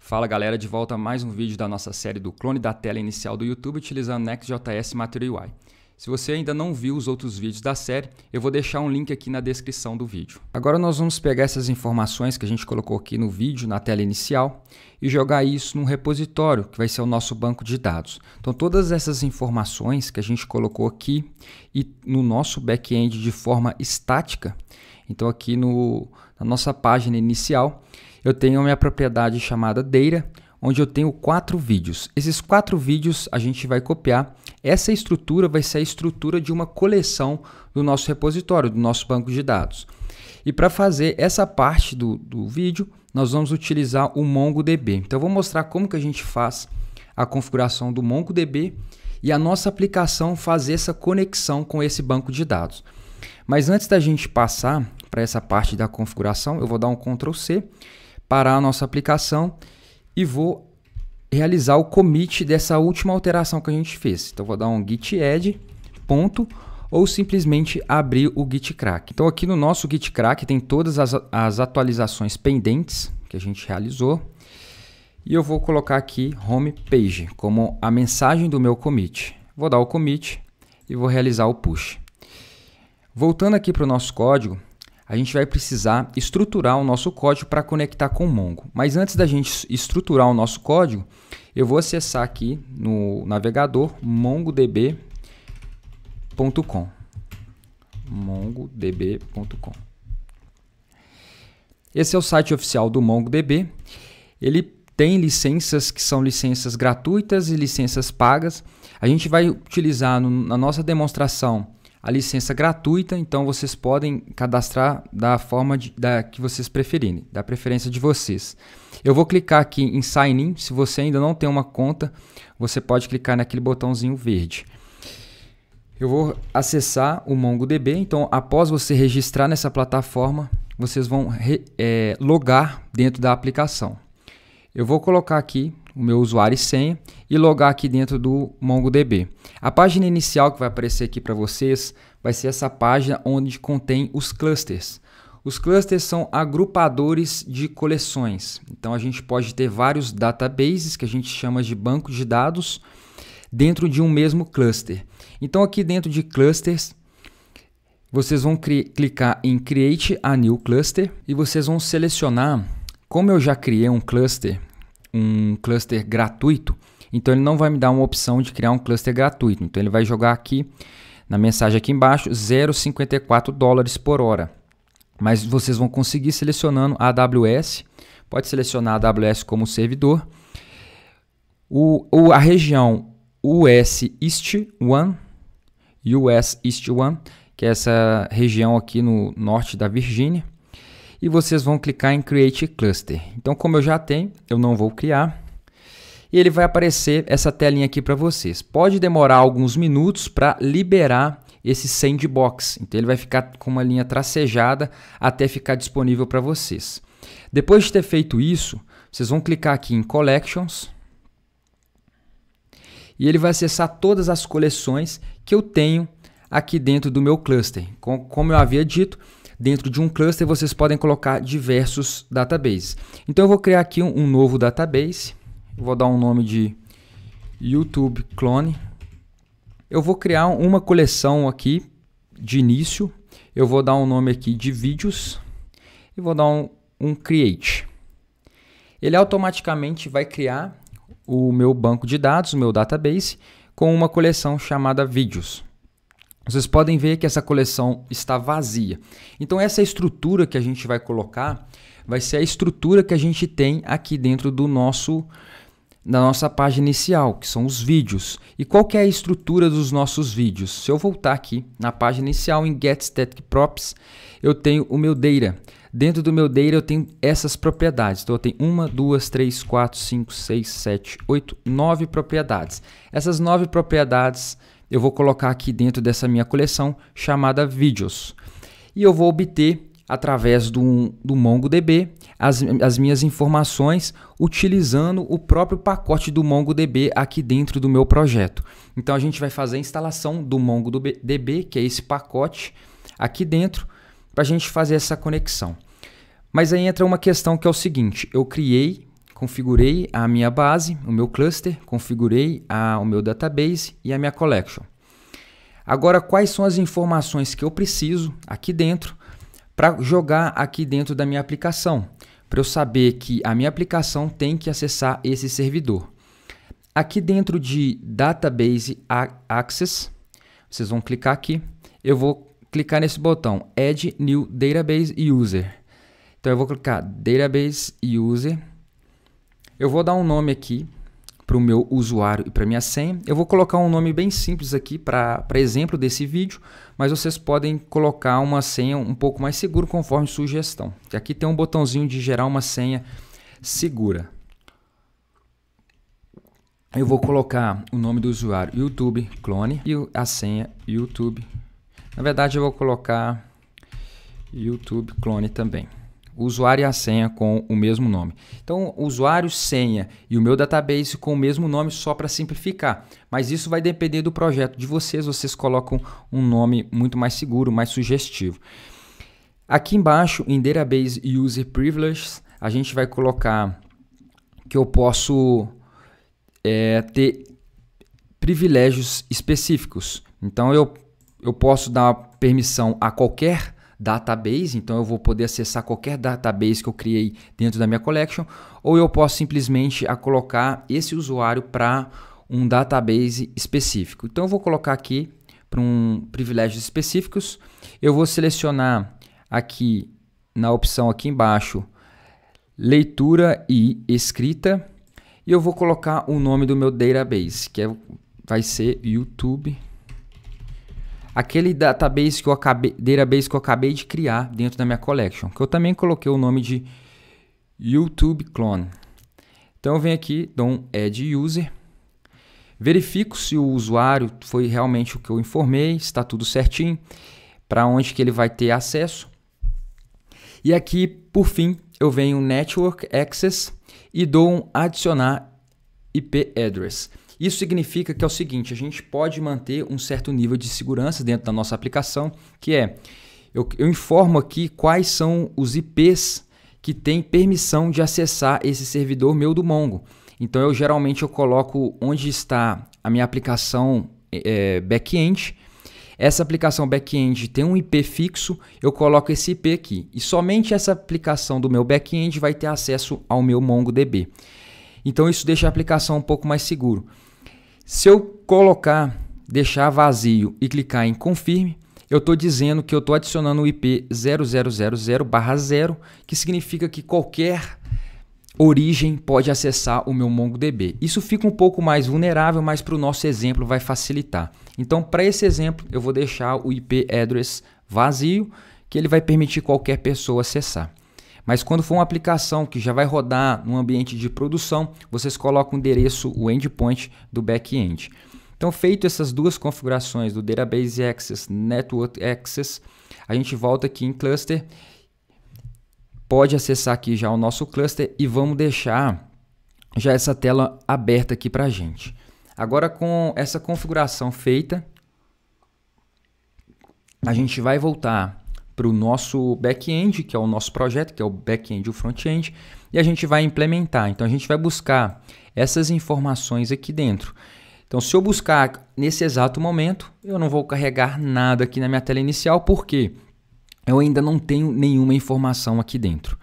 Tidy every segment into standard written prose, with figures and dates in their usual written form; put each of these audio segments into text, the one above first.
Fala galera, de volta a mais um vídeo da nossa série do clone da tela inicial do YouTube utilizando Next.js e Material UI. Se você ainda não viu os outros vídeos da série, eu vou deixar um link aqui na descrição do vídeo. Agora nós vamos pegar essas informações que a gente colocou aqui no vídeo, na tela inicial, e jogar isso num repositório, que vai ser o nosso banco de dados. Então todas essas informações que a gente colocou aqui e no nosso back-end de forma estática, então aqui na nossa página inicial, eu tenho a minha propriedade chamada Data, onde eu tenho 4 vídeos. Esses 4 vídeos a gente vai copiar. Essa estrutura vai ser a estrutura de uma coleção do nosso repositório, do nosso banco de dados. E para fazer essa parte do vídeo, nós vamos utilizar o MongoDB. Então eu vou mostrar como que a gente faz a configuração do MongoDB e a nossa aplicação fazer essa conexão com esse banco de dados. Mas antes da gente passar para essa parte da configuração, eu vou dar um Ctrl C, parar a nossa aplicação e vou realizar o commit dessa última alteração que a gente fez. Então vou dar um git add ponto ou simplesmente abrir o git crack. Então aqui no nosso git crack tem todas as atualizações pendentes que a gente realizou e eu vou colocar aqui home page como a mensagem do meu commit. Vou dar o commit e vou realizar o push. Voltando aqui para o nosso código, a gente vai precisar estruturar o nosso código para conectar com o Mongo. Mas antes da gente estruturar o nosso código, eu vou acessar aqui no navegador mongodb.com. mongodb.com. Esse é o site oficial do MongoDB. Ele tem licenças que são licenças gratuitas e licenças pagas. A gente vai utilizar na nossa demonstração a licença gratuita, então vocês podem cadastrar da forma que vocês preferirem, da preferência de vocês. Eu vou clicar aqui em Sign In. Se você ainda não tem uma conta, você pode clicar naquele botãozinho verde. Eu vou acessar o MongoDB, então após você registrar nessa plataforma, vocês vão logar dentro da aplicação. Eu vou colocar aqui o meu usuário e senha e logar aqui dentro do MongoDB. A página inicial que vai aparecer aqui para vocês vai ser essa página onde contém os clusters. Os clusters são agrupadores de coleções. Então a gente pode ter vários databases que a gente chama de banco de dados dentro de um mesmo cluster. Então aqui dentro de clusters, vocês vão clicar em Create a New Cluster e vocês vão selecionar, como eu já criei um cluster gratuito, então ele não vai me dar uma opção de criar um cluster gratuito. Então ele vai jogar aqui na mensagem aqui embaixo $0,54 por hora. Mas vocês vão conseguir selecionando a AWS, pode selecionar a AWS como servidor, a região US East 1, que é essa região aqui no norte da Virgínia. E vocês vão clicar em Create Cluster. Então, como eu já tenho, eu não vou criar. E ele vai aparecer essa telinha aqui para vocês. Pode demorar alguns minutos para liberar esse sandbox. Então, ele vai ficar com uma linha tracejada até ficar disponível para vocês. Depois de ter feito isso, vocês vão clicar aqui em Collections. E ele vai acessar todas as coleções que eu tenho aqui dentro do meu cluster. Como eu havia dito, dentro de um cluster vocês podem colocar diversos databases. Então eu vou criar aqui um novo database. Eu vou dar um nome de YouTube Clone. Eu vou criar uma coleção aqui de início. Eu vou dar um nome aqui de vídeos. E vou dar um Create. Ele automaticamente vai criar o meu banco de dados, o meu database, com uma coleção chamada vídeos. Vocês podem ver que essa coleção está vazia. Então essa estrutura que a gente vai colocar vai ser a estrutura que a gente tem aqui dentro da nossa página inicial, que são os vídeos. E qual que é a estrutura dos nossos vídeos? Se eu voltar aqui na página inicial em Get Static Props, eu tenho o meu Data. Dentro do meu Data eu tenho essas propriedades. Então eu tenho 1, 2, 3, 4, 5, 6, 7, 8, 9 propriedades. Essas 9 propriedades eu vou colocar aqui dentro dessa minha coleção chamada vídeos. E eu vou obter, através do MongoDB, as minhas informações utilizando o próprio pacote do MongoDB aqui dentro do meu projeto. Então a gente vai fazer a instalação do MongoDB, que é esse pacote aqui dentro, para a gente fazer essa conexão. Mas aí entra uma questão que é o seguinte: eu criei configurei a minha base, o meu cluster, configurei o meu database e a minha collection. Agora, quais são as informações que eu preciso aqui dentro para jogar aqui dentro da minha aplicação? Para eu saber que a minha aplicação tem que acessar esse servidor. Aqui dentro de Database Access, vocês vão clicar aqui. Eu vou clicar nesse botão Add New Database User. Então eu vou clicar Database User. Eu vou dar um nome aqui para o meu usuário e para minha senha. Eu vou colocar um nome bem simples aqui para exemplo desse vídeo, mas vocês podem colocar uma senha um pouco mais segura conforme sugestão. Aqui tem um botãozinho de gerar uma senha segura. Eu vou colocar o nome do usuário YouTube Clone e a senha YouTube. Na verdade eu vou colocar YouTube Clone também. O usuário e a senha com o mesmo nome. Então, usuário, senha e o meu database com o mesmo nome só para simplificar. Mas isso vai depender do projeto de vocês. Vocês colocam um nome muito mais seguro, mais sugestivo. Aqui embaixo, em Database User Privileges, a gente vai colocar que eu posso ter privilégios específicos. Então, eu posso dar permissão a qualquer database, então eu vou poder acessar qualquer database que eu criei dentro da minha collection, ou eu posso simplesmente colocar esse usuário para um database específico. Então eu vou colocar aqui para privilégios específicos. Eu vou selecionar aqui na opção aqui embaixo leitura e escrita, e eu vou colocar o nome do meu database, que vai ser YouTube. Aquele database que eu acabei de criar dentro da minha collection, que eu também coloquei o nome de YouTube Clone. Então eu venho aqui, dou um Add User, verifico se o usuário foi realmente o que eu informei, está tudo certinho, para onde que ele vai ter acesso. E aqui, por fim, eu venho Network Access e dou um adicionar IP Address. Isso significa que é o seguinte, a gente pode manter um certo nível de segurança dentro da nossa aplicação, que eu informo aqui quais são os IPs que têm permissão de acessar esse servidor meu do Mongo. Então geralmente eu coloco onde está a minha aplicação back-end. Essa aplicação back-end tem um IP fixo, eu coloco esse IP aqui. E somente essa aplicação do meu back-end vai ter acesso ao meu MongoDB. Então isso deixa a aplicação um pouco mais seguro. Se eu deixar vazio e clicar em Confirme, eu estou dizendo que eu estou adicionando o IP 0000/0, que significa que qualquer origem pode acessar o meu MongoDB. Isso fica um pouco mais vulnerável, mas para o nosso exemplo vai facilitar. Então, para esse exemplo, eu vou deixar o IP address vazio, que ele vai permitir qualquer pessoa acessar. Mas quando for uma aplicação que já vai rodar no ambiente de produção, vocês colocam o endereço, o endpoint do back-end. Então, feito essas duas configurações do Database Access, Network Access, a gente volta aqui em Cluster, pode acessar aqui já o nosso cluster e vamos deixar já essa tela aberta aqui para a gente. Agora, com essa configuração feita, a gente vai voltar para o nosso back-end, que é o nosso projeto, que é o back-end e o front-end, e a gente vai implementar. Então, a gente vai buscar essas informações aqui dentro. Então, se eu buscar nesse exato momento, eu não vou carregar nada aqui na minha tela inicial, porque eu ainda não tenho nenhuma informação aqui dentro.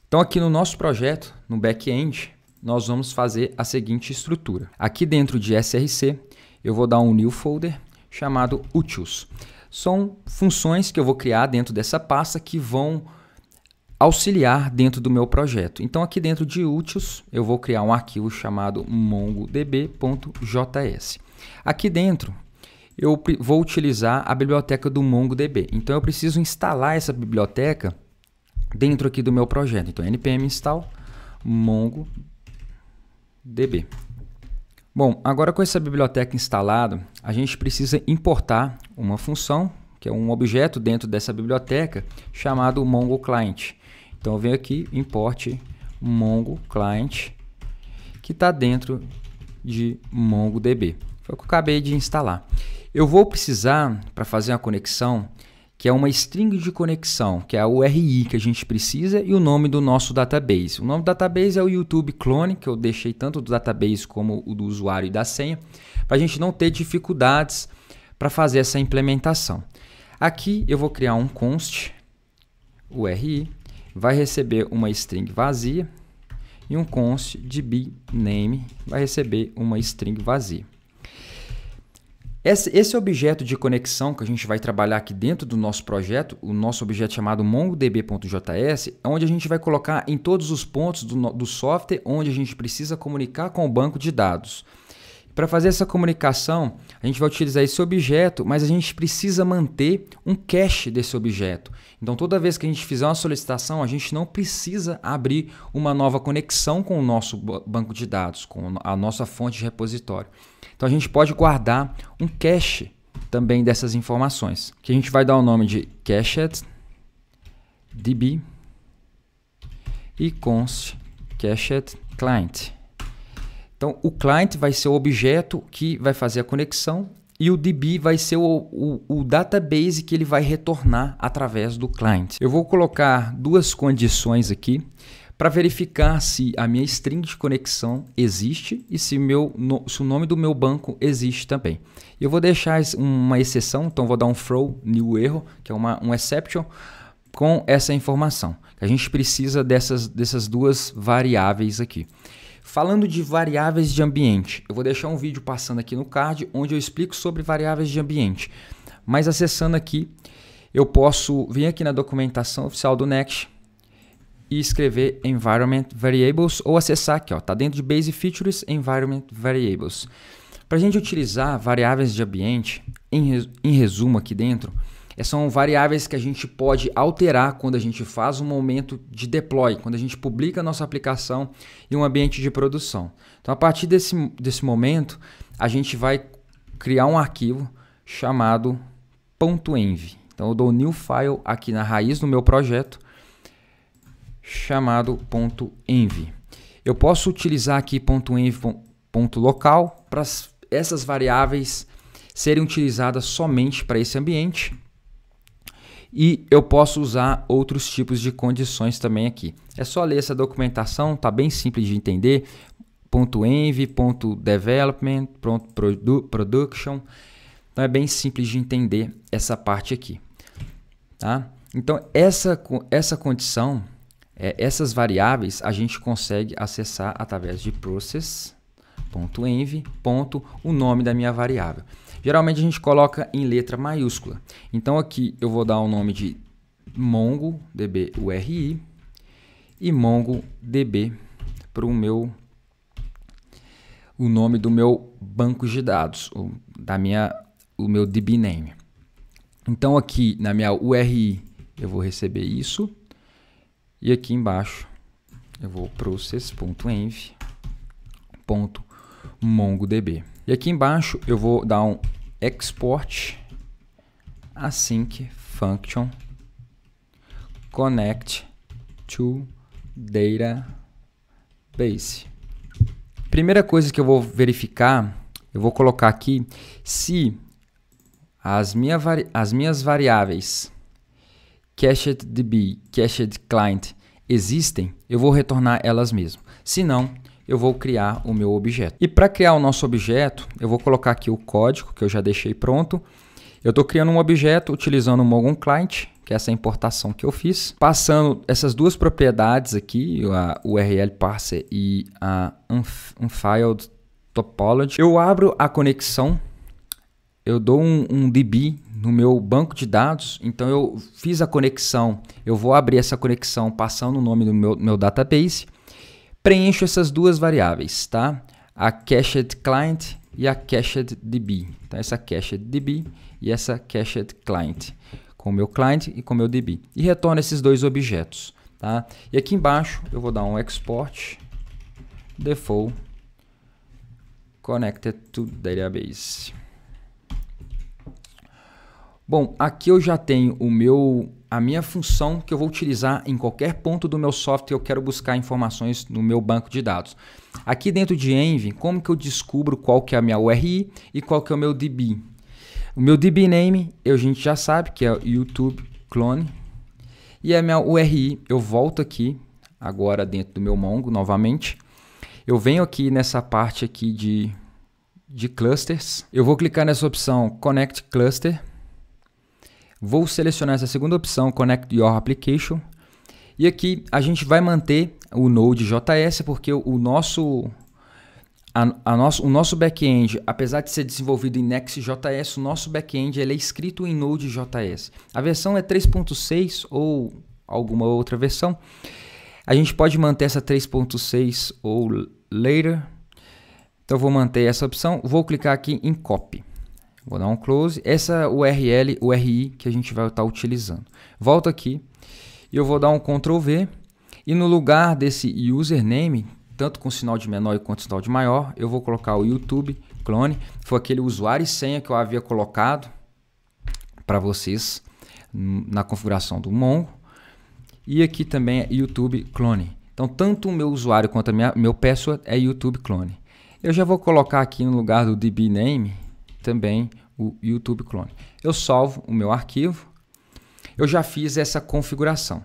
Então, aqui no nosso projeto, no back-end, nós vamos fazer a seguinte estrutura. Aqui dentro de SRC, eu vou dar um new folder chamado Utils. São funções que eu vou criar dentro dessa pasta que vão auxiliar dentro do meu projeto. Então, aqui dentro de Utils, eu vou criar um arquivo chamado mongodb.js. Aqui dentro, eu vou utilizar a biblioteca do MongoDB. Então, eu preciso instalar essa biblioteca dentro aqui do meu projeto. Então, npm install mongodb. Bom, agora com essa biblioteca instalada, a gente precisa importar uma função, que é um objeto dentro dessa biblioteca, chamado MongoClient. Então, eu venho aqui, importe MongoClient, que está dentro de MongoDB. Foi o que eu acabei de instalar. Eu vou precisar, para fazer uma conexão, que é uma string de conexão, que é a URI que a gente precisa e o nome do nosso database. O nome do database é o YouTube Clone, que eu deixei tanto do database como o do usuário e da senha, para a gente não ter dificuldades para fazer essa implementação. Aqui eu vou criar um const URI, vai receber uma string vazia, e um const dbName vai receber uma string vazia. Esse objeto de conexão que a gente vai trabalhar aqui dentro do nosso projeto, o nosso objeto chamado mongodb.js, é onde a gente vai colocar em todos os pontos do software onde a gente precisa comunicar com o banco de dados. Para fazer essa comunicação, a gente vai utilizar esse objeto, mas a gente precisa manter um cache desse objeto. Então, toda vez que a gente fizer uma solicitação, a gente não precisa abrir uma nova conexão com o nosso banco de dados, com a nossa fonte de repositório. Então, a gente pode guardar um cache também dessas informações, que a gente vai dar o nome de cached db e const cached client. Então, o client vai ser o objeto que vai fazer a conexão e o DB vai ser o database que ele vai retornar através do client. Eu vou colocar duas condições aqui para verificar se a minha string de conexão existe e se o nome do meu banco existe também. Eu vou deixar uma exceção, então vou dar um throw new erro, que é um exception, com essa informação. A gente precisa dessas duas variáveis aqui. Falando de variáveis de ambiente, eu vou deixar um vídeo passando aqui no card onde eu explico sobre variáveis de ambiente. Mas acessando aqui, eu posso vir aqui na documentação oficial do Next e escrever Environment Variables ou acessar aqui, está dentro de Basic Features Environment Variables. Para a gente utilizar variáveis de ambiente, em resumo aqui dentro, são variáveis que a gente pode alterar quando a gente faz um momento de deploy, quando a gente publica a nossa aplicação em um ambiente de produção. Então, a partir desse momento, a gente vai criar um arquivo chamado .env. Então, eu dou new file aqui na raiz do meu projeto, chamado .env. Eu posso utilizar aqui .env.local para essas variáveis serem utilizadas somente para esse ambiente. E eu posso usar outros tipos de condições também aqui. É só ler essa documentação, está bem simples de entender. .env, .development, .production. Então é bem simples de entender essa parte aqui. Tá? Então essa condição, essas variáveis, a gente consegue acessar através de process.env, o nome da minha variável. Geralmente a gente coloca em letra maiúscula. Então aqui eu vou dar o nome de mongodb URI e mongodb para o nome do meu banco de dados, o meu dbName. Então aqui na minha URI eu vou receber isso e aqui embaixo eu vou process.env.mongodb. E aqui embaixo eu vou dar um export async function connect to database. Primeira coisa que eu vou verificar, eu vou colocar aqui se as minhas variáveis cachedDB, cachedClient existem, eu vou retornar elas mesmas. Se não, eu vou criar o meu objeto. E para criar o nosso objeto, eu vou colocar aqui o código que eu já deixei pronto. Eu estou criando um objeto utilizando o Mongo Client, que é essa importação que eu fiz. Passando essas duas propriedades aqui, a URL parser e a unfiled topology. Eu abro a conexão, eu dou um DB no meu banco de dados. Então eu fiz a conexão, eu vou abrir essa conexão passando o nome do meu database. Preencho essas duas variáveis, tá? A cachedClient e a cachedDB. Então, essa cachedDB e essa cachedClient, com o meu client e com o meu DB. E retorno esses dois objetos, tá? E aqui embaixo eu vou dar um export default connected to database. Bom, aqui eu já tenho a minha função que eu vou utilizar em qualquer ponto do meu software que eu quero buscar informações no meu banco de dados. Aqui dentro de Env, como que eu descubro qual que é a minha URI e qual que é o meu DB? O meu DB name, a gente já sabe que é o YouTube Clone. E a minha URI, eu volto aqui, agora dentro do meu Mongo novamente. Eu venho aqui nessa parte aqui de clusters. Eu vou clicar nessa opção Connect Cluster. Vou selecionar essa segunda opção, Connect Your Application. E aqui a gente vai manter o Node.js, porque o nosso back-end, apesar de ser desenvolvido em Next.js, o nosso back-end ele é escrito em Node.js. A versão é 3.6 ou alguma outra versão. A gente pode manter essa 3.6 ou later. Então eu vou manter essa opção. Vou clicar aqui em Copy. Vou dar um Close. Essa URL, URI que a gente vai estar utilizando. Volto aqui e eu vou dar um Ctrl V. E no lugar desse username, tanto com sinal de menor quanto sinal de maior, eu vou colocar o YouTube Clone. Foi aquele usuário e senha que eu havia colocado para vocês na configuração do Mongo. E aqui também é YouTube Clone. Então, tanto o meu usuário quanto meu password é YouTube Clone. Eu já vou colocar aqui no lugar do DB name também o YouTube Clone. Eu salvo o meu arquivo. Eu já fiz essa configuração.